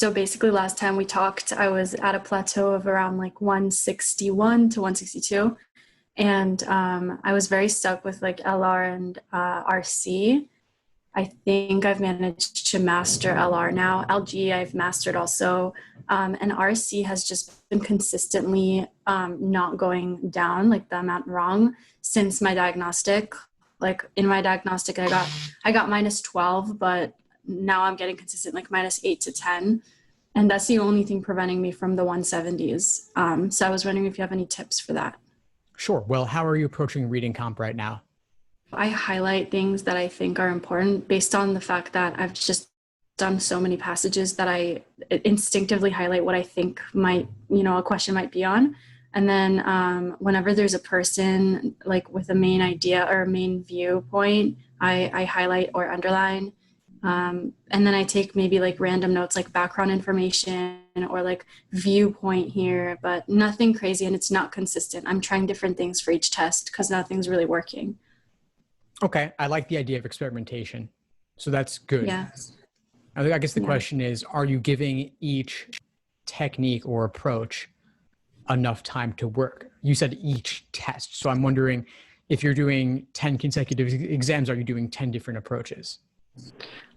So basically last time we talked, I was at a plateau of around like 161 to 162. And I was very stuck with like LR and RC. I think I've managed to master LR now. LG I've mastered also. And RC has just been consistently not going down, like the amount wrong since my diagnostic. Like in my diagnostic, I got -12, but now I'm getting consistent like -8 to 10. And that's the only thing preventing me from the 170s. So I was wondering if you have any tips for that. Sure. Well, how are you approaching reading comp right now? I highlight things that I think are important based on the fact that I've just done so many passages that I instinctively highlight what I think might, a question might be on. And then whenever there's a person like with a main idea or a main viewpoint, I highlight or underline. And then I take maybe like random notes like background information or like viewpoint here, but nothing crazy and it's not consistent. I'm trying different things for each test because nothing's really working. Okay. I like the idea of experimentation. So that's good. Yeah. I guess the question is, are you giving each technique or approach enough time to work? You said each test. So I'm wondering if you're doing 10 consecutive exams, are you doing 10 different approaches?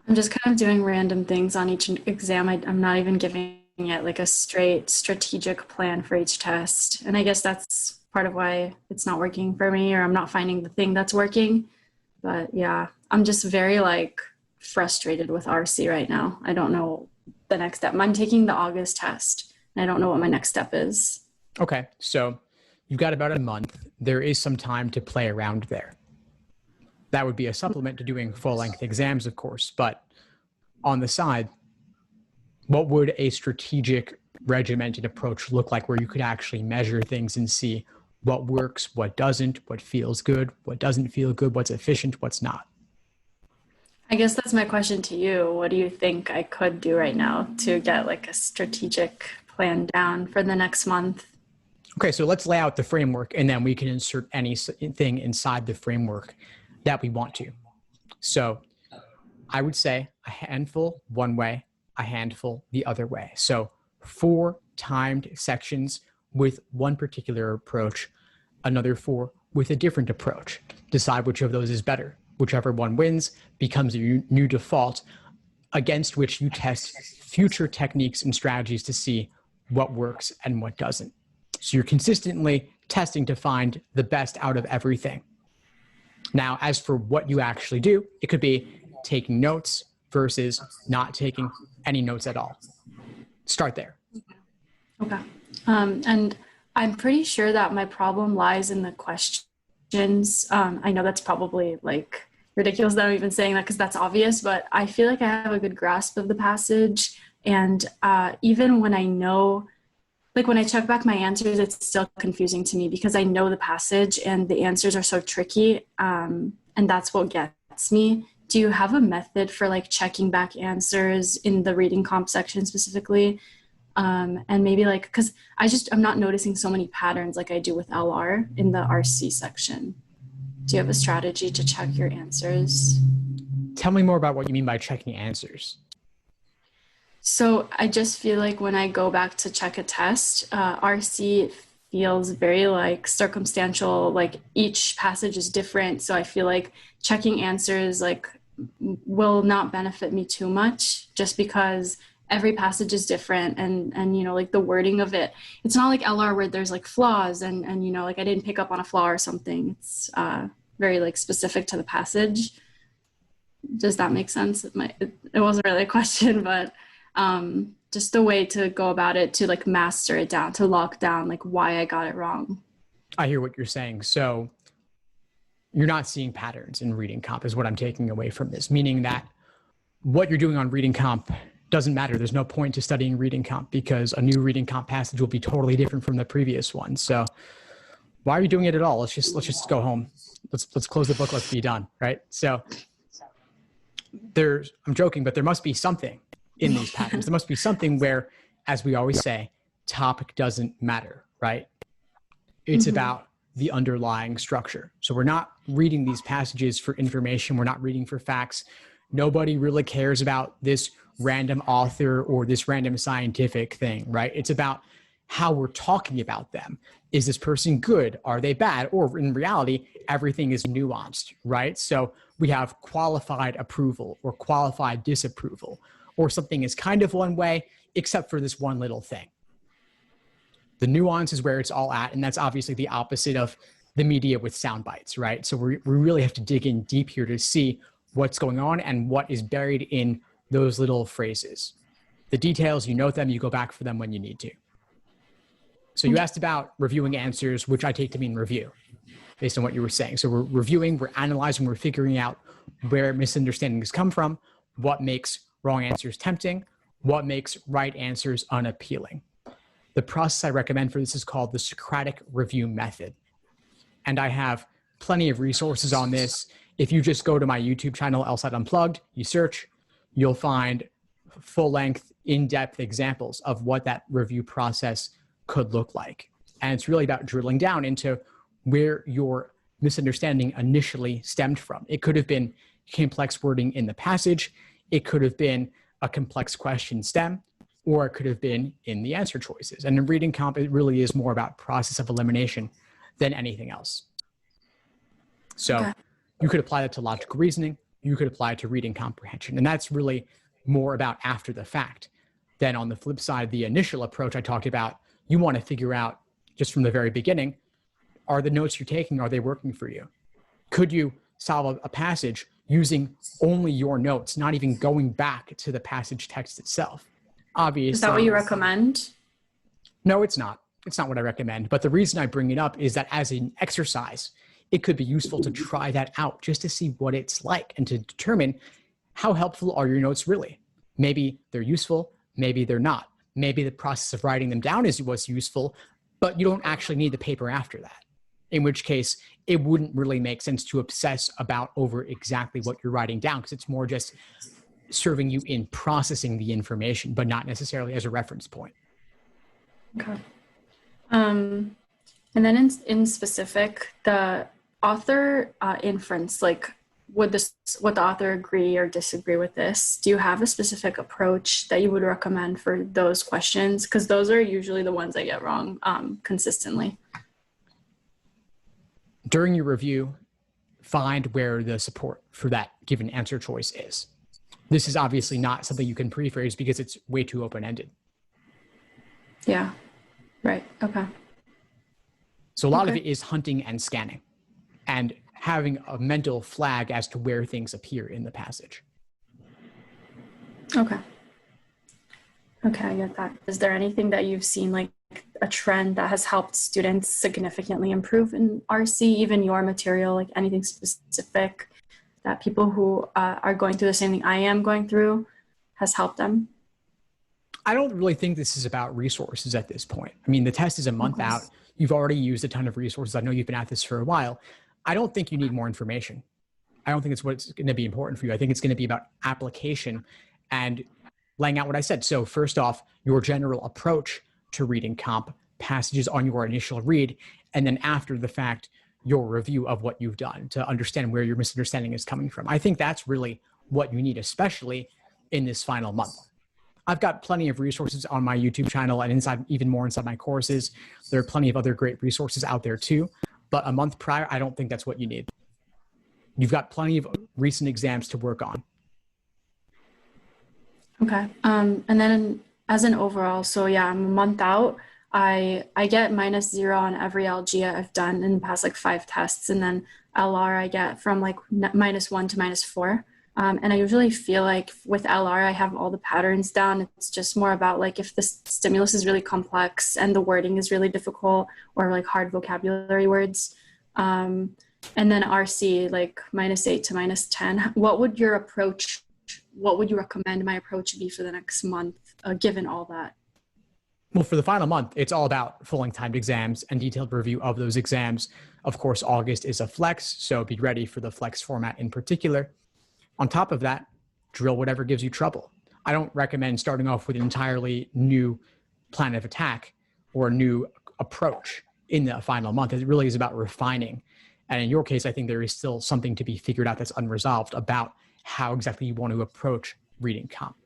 I'm just kind of doing random things on each exam. I'm not even giving it like a straight strategic plan for each test. And I guess that's part of why it's not working for me, or I'm not finding the thing that's working. But yeah, I'm just very like frustrated with RC right now. I don't know the next step. I'm taking the August test and I don't know what my next step is. Okay. So you've got about a month. There is some time to play around there. That would be a supplement to doing full-length exams, of course, but on the side, what would a strategic regimented approach look like where you could actually measure things and see what works, what doesn't, what feels good, what doesn't feel good, what's efficient, what's not? I guess that's my question to you. What do you think I could do right now to get like a strategic plan down for the next month? Okay, so let's lay out the framework and then we can insert anything inside the framework that we want to. So I would say a handful one way, a handful the other way. So 4 timed sections with one particular approach, another 4 with a different approach. Decide which of those is better. Whichever one wins becomes your new default against which you test future techniques and strategies to see what works and what doesn't. So you're consistently testing to find the best out of everything. Now, as for what you actually do, it could be taking notes versus not taking any notes at all. Start there. Okay. And I'm pretty sure that my problem lies in the questions. I know that's probably like ridiculous that I'm even saying that because that's obvious, but I feel like I have a good grasp of the passage. And even when I know, like when I check back my answers, it's still confusing to me because I know the passage and the answers are so tricky. And that's what gets me. Do you have a method for like checking back answers in the reading comp section specifically? And maybe like, cause I'm not noticing so many patterns like I do with LR in the RC section. Do you have a strategy to check your answers? Tell me more about what you mean by checking answers. So I just feel like when I go back to check a test, RC feels very like circumstantial, like each passage is different. So I feel like checking answers like will not benefit me too much just because every passage is different and like the wording of it. It's not like LR where there's like flaws and like I didn't pick up on a flaw or something. It's very like specific to the passage. Does that make sense? It wasn't really a question, but just a way to go about it to like master it down, to lock down like why I got it wrong. I hear what you're saying. So you're not seeing patterns in reading comp is what I'm taking away from this, meaning that what you're doing on reading comp doesn't matter. There's no point to studying reading comp because a new reading comp passage will be totally different from the previous one. So why are you doing it at all? Let's just go home. Let's close the book. Let's be done. Right. So I'm joking, but there must be something in these patterns. There must be something where, as we always say, topic doesn't matter, right? It's about the underlying structure. So we're not reading these passages for information. We're not reading for facts. Nobody really cares about this random author or this random scientific thing, right? It's about how we're talking about them. Is this person good? Are they bad? Or in reality, everything is nuanced, right? So we have qualified approval or qualified disapproval, or something is kind of one way, except for this one little thing. The nuance is where it's all at. And that's obviously the opposite of the media with sound bites, right? So we really have to dig in deep here to see what's going on and what is buried in those little phrases. The details, you note them, you go back for them when you need to. So you asked about reviewing answers, which I take to mean review, based on what you were saying. So we're reviewing, we're analyzing, we're figuring out where misunderstandings come from, what makes wrong answers tempting, what makes right answers unappealing. The process I recommend for this is called the Socratic review method. And I have plenty of resources on this. If you just go to my YouTube channel, LSAT Unplugged, you search, you'll find full-length, in-depth examples of what that review process could look like. And it's really about drilling down into where your misunderstanding initially stemmed from. It could have been complex wording in the passage. It could have been a complex question stem, or it could have been in the answer choices. And in reading comp, it really is more about process of elimination than anything else. So you could apply that to logical reasoning. You could apply it to reading comprehension. And that's really more about after the fact. Then on the flip side, the initial approach I talked about, you want to figure out just from the very beginning, are the notes you're taking, are they working for you? Could you solve a passage using only your notes, not even going back to the passage text itself? Obviously. Is that what you recommend? No, it's not. It's not what I recommend. But the reason I bring it up is that as an exercise, it could be useful to try that out just to see what it's like and to determine how helpful are your notes really. Maybe they're useful, maybe they're not. Maybe the process of writing them down is what's useful, but you don't actually need the paper after that. In which case, it wouldn't really make sense to obsess about over exactly what you're writing down, because it's more just serving you in processing the information, but not necessarily as a reference point. Okay. And then in specific, the author inference, like would the author agree or disagree with this? Do you have a specific approach that you would recommend for those questions? Because those are usually the ones I get wrong consistently. During your review, find where the support for that given answer choice is. This is obviously not something you can pre-phrase because it's way too open-ended. Yeah, right, okay. So a lot of it is hunting and scanning and having a mental flag as to where things appear in the passage. Okay. Okay, I get that. Is there anything that you've seen, like a trend that has helped students significantly improve in RC, even your material, like anything specific that people who are going through the same thing I am going through has helped them? I don't really think this is about resources at this point. I mean, the test is a month out. You've already used a ton of resources. I know you've been at this for a while. I don't think you need more information. I don't think it's what's going to be important for you. I think it's going to be about application and laying out what I said. So first off, your general approach to reading comp, passages on your initial read, and then after the fact, your review of what you've done to understand where your misunderstanding is coming from. I think that's really what you need, especially in this final month. I've got plenty of resources on my YouTube channel and even more inside my courses. There are plenty of other great resources out there too, but a month prior, I don't think that's what you need. You've got plenty of recent exams to work on. Okay. And then as an overall, so yeah, I'm a month out. I get -0 on every LG I've done in the past like 5 tests, and then LR I get from like -1 to -4. And I usually feel like with LR, I have all the patterns down. It's just more about like if the stimulus is really complex and the wording is really difficult or like hard vocabulary words. And then RC, like -8 to -10. What would you recommend my approach be for the next month, given all that? Well, for the final month, it's all about fully timed exams and detailed review of those exams. Of course, August is a flex, so be ready for the flex format in particular. On top of that, drill whatever gives you trouble. I don't recommend starting off with an entirely new plan of attack or a new approach in the final month. It really is about refining. And in your case, I think there is still something to be figured out that's unresolved about how exactly you want to approach reading comp.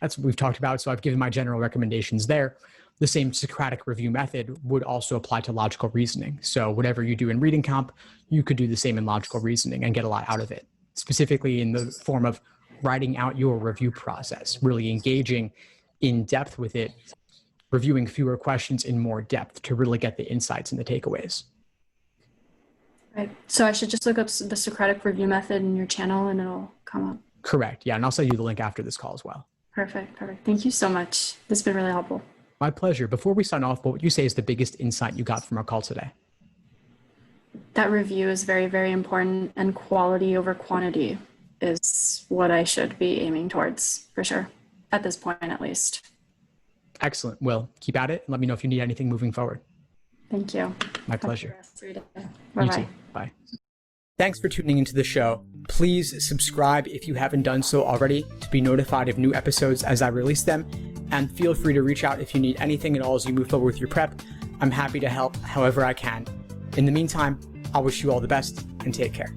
That's what we've talked about. So I've given my general recommendations there. The same Socratic review method would also apply to logical reasoning. So whatever you do in reading comp, you could do the same in logical reasoning and get a lot out of it, specifically in the form of writing out your review process, really engaging in depth with it, reviewing fewer questions in more depth to really get the insights and the takeaways. Right. So I should just look up the Socratic review method in your channel and it'll come up. Correct. Yeah. And I'll send you the link after this call as well. Perfect. Thank you so much. This has been really helpful. My pleasure. Before we sign off, what would you say is the biggest insight you got from our call today? That review is very, very important, and quality over quantity is what I should be aiming towards for sure, at this point at least. Excellent. Well, keep at it and let me know if you need anything moving forward. Thank you. My pleasure. Bye-bye. You too. Bye. Thanks for tuning into the show. Please subscribe if you haven't done so already to be notified of new episodes as I release them. And feel free to reach out if you need anything at all as you move forward with your prep. I'm happy to help however I can. In the meantime, I'll wish you all the best and take care.